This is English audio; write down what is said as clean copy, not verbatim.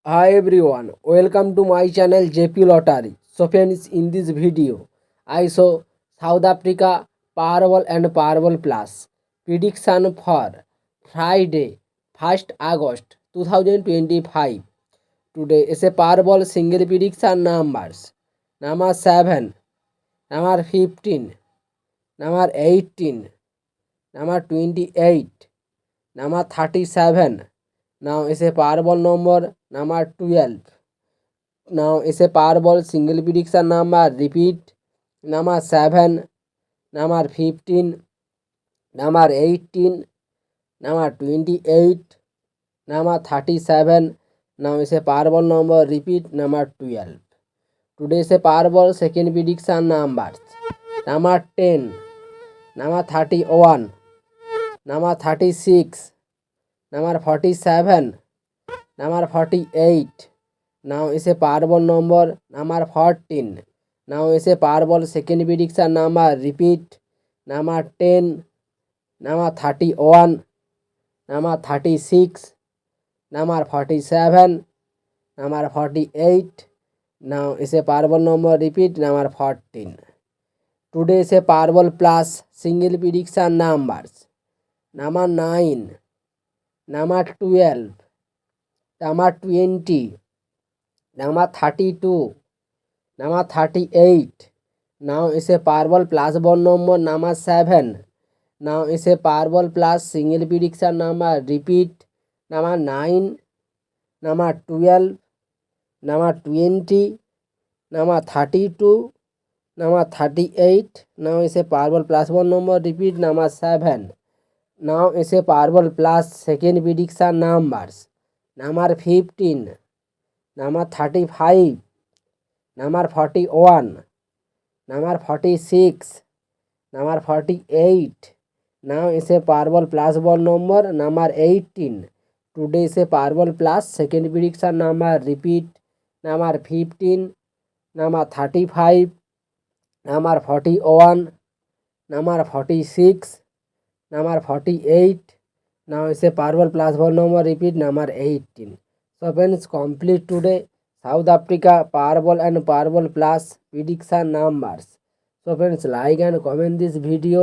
Hi everyone, welcome to my channel JP Lottery. So friends, in this video, I show South Africa Powerball and Powerball Plus prediction for Friday, 1st August 2025. Today is a Powerball single prediction numbers. Number 7, number 15, number 18, number 28, number 37. Now is a Powerball number 12. Now is a Powerball single prediction number. Repeat: number 7, number 15, number 18, number 28, number 37. Now is a Powerball number. Repeat: number 12. Today is a Powerball second prediction numbers. Number 10, number 31, number 36, number 47, number 48. Now is a Powerball number 14. Now is a Powerball second prediction number. Repeat: number 10, number 31, number 36, number 47, number 48. Now is a Powerball number. Repeat: number 14. Today is a Powerball Plus single prediction numbers. Number 9, number 12, number 20, number 32, number 38. Now is a Powerball Plus bond number 7. Now is a Powerball Plus single prediction number. Repeat: number 9, number 12, number 20, number 32, number 38. Now is a Powerball Plus bond number. Repeat: number 7. Now is a Powerball Plus second prediction numbers. Number 15, number 35, number 41, number 46, number 48. Now is a Powerball Plus bond number 18. Today is a Powerball Plus second prediction number. Repeat: number 15, number 35, number 41, number 46, number 48. Now is a Powerball Plus bond number. Repeat: number 18. So friends, complete today South Africa Powerball and Powerball Plus prediction numbers. So friends, like and comment this video.